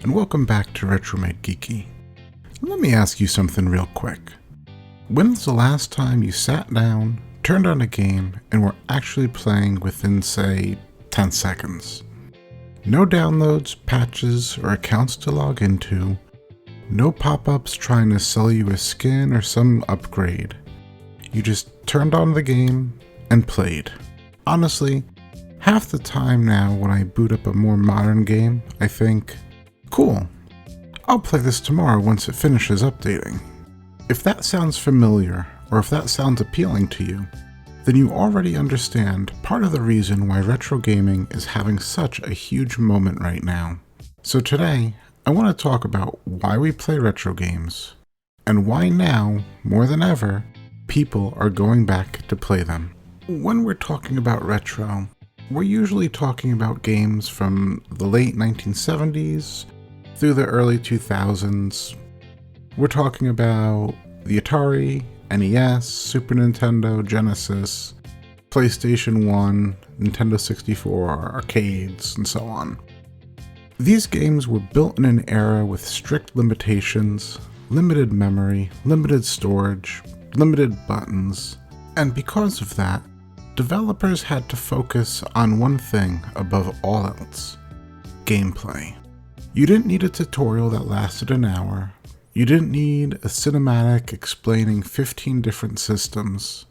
and welcome back to Retromade Geeky. Let me ask you something real quick. When's the last time you sat down, turned on a game, and were actually playing within, say, 10 seconds? No downloads, patches, or accounts to log into. No pop-ups trying to sell you a skin or some upgrade. You just turned on the game and played. Honestly, half the time now when I boot up a more modern game, I think, cool, I'll play this tomorrow once it finishes updating. If that sounds familiar, or if that sounds appealing to you, then you already understand part of the reason why retro gaming is having such a huge moment right now. So today, I want to talk about why we play retro games, and why now, more than ever, people are going back to play them. When we're talking about retro, we're usually talking about games from the late 1970s through the early 2000s. We're talking about the Atari, NES, Super Nintendo, Genesis, PlayStation 1, Nintendo 64, arcades, and so on. These games were built in an era with strict limitations, limited memory, limited storage, limited buttons, and because of that, developers had to focus on one thing above all else: gameplay. You didn't need a tutorial that lasted an hour. You didn't need a cinematic explaining 15 different systems.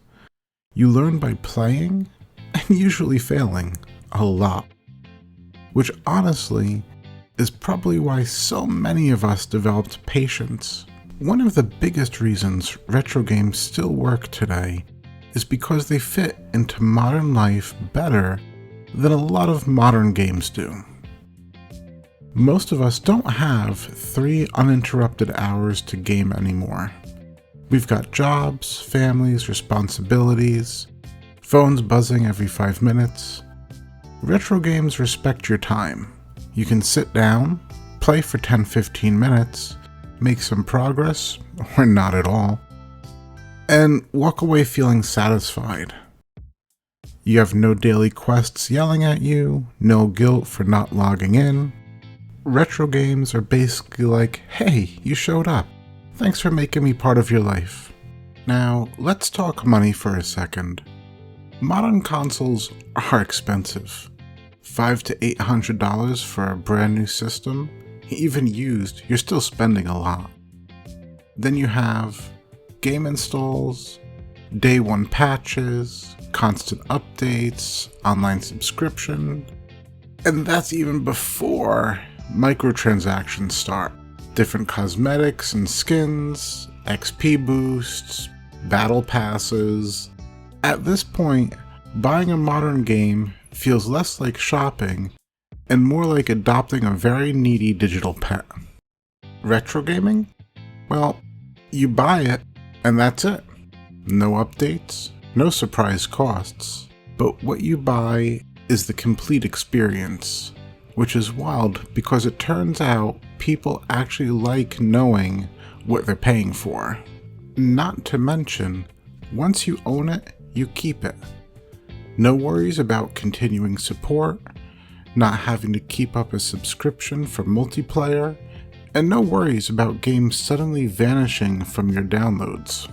You learned by playing, and usually failing, a lot. Which honestly is probably why so many of us developed patience. One of the biggest reasons retro games still work today is because they fit into modern life better than a lot of modern games do. Most of us don't have 3 uninterrupted hours to game anymore. We've got jobs, families, responsibilities, phones buzzing every 5 minutes. Retro games respect your time. You can sit down, play for 10-15 minutes, make some progress, or not at all, and walk away feeling satisfied. You have no daily quests yelling at you, no guilt for not logging in. Retro games are basically like, hey, you showed up. Thanks for making me part of your life. Now, let's talk money for a second. Modern consoles are expensive. $500 to $800 for a brand new system. Even used, you're still spending a lot. Then you have game installs, day one patches, constant updates, online subscription, and that's even before microtransactions start. Different cosmetics and skins, XP boosts, battle passes. At this point, buying a modern game feels less like shopping and more like adopting a very needy digital pet. Retro gaming? Well, you buy it and that's it. No updates, no surprise costs, but what you buy is the complete experience, which is wild because it turns out people actually like knowing what they're paying for. Not to mention, once you own it, you keep it. No worries about continuing support, not having to keep up a subscription for multiplayer, and no worries about games suddenly vanishing from your downloads.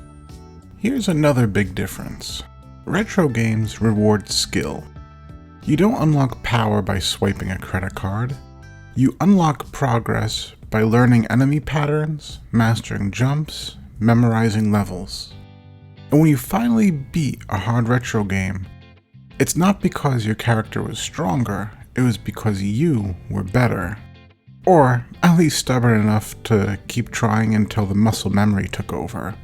Here's another big difference. Retro games reward skill. You don't unlock power by swiping a credit card. You unlock progress by learning enemy patterns, mastering jumps, memorizing levels. And when you finally beat a hard retro game, it's not because your character was stronger, it was because you were better. Or at least stubborn enough to keep trying until the muscle memory took over.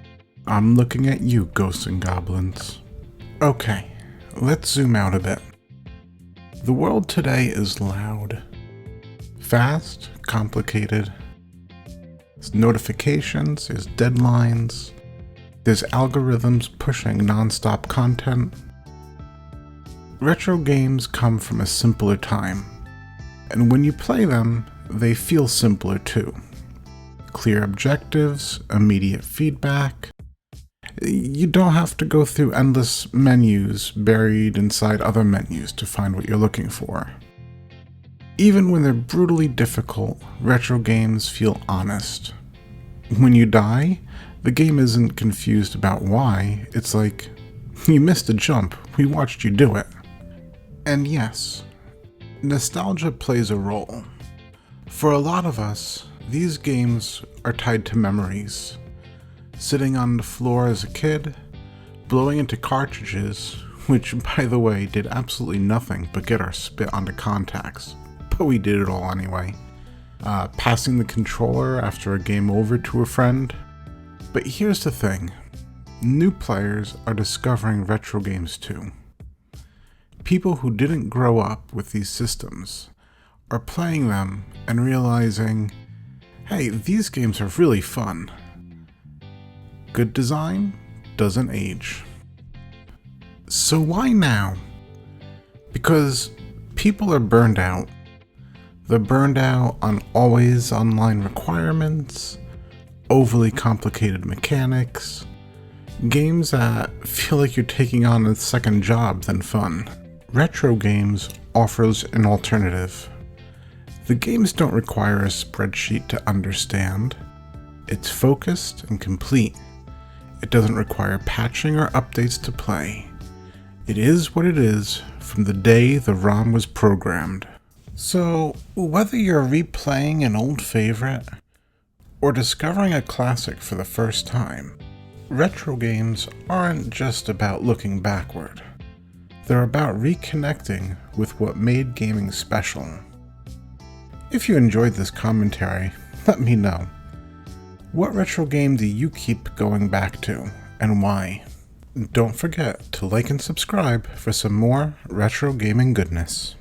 I'm looking at you, ghosts and goblins. Okay, let's zoom out a bit. The world today is loud. Fast, complicated. There's notifications, there's deadlines, there's algorithms pushing non-stop content. Retro games come from a simpler time, and when you play them, they feel simpler too. Clear objectives, immediate feedback. You don't have to go through endless menus buried inside other menus to find what you're looking for. Even when they're brutally difficult, retro games feel honest. When you die, the game isn't confused about why. It's like, you missed a jump, we watched you do it. And yes, nostalgia plays a role. For a lot of us, these games are tied to memories. Sitting on the floor as a kid, blowing into cartridges, which by the way did absolutely nothing but get our spit onto contacts, but we did it all anyway. Passing the controller after a game over to a friend. But here's the thing, new players are discovering retro games too. People who didn't grow up with these systems are playing them and realizing, hey, these games are really fun. Good design doesn't age. So why now? Because people are burned out. They're burned out on always online requirements, overly complicated mechanics, games that feel like you're taking on a second job than fun. Retro games offers an alternative. The games don't require a spreadsheet to understand. It's focused and complete. It doesn't require patching or updates to play. It is what it is from the day the ROM was programmed. So, whether you're replaying an old favorite or discovering a classic for the first time, retro games aren't just about looking backward. They're about reconnecting with what made gaming special. If you enjoyed this commentary, let me know. What retro game do you keep going back to, and why? Don't forget to like and subscribe for some more retro gaming goodness.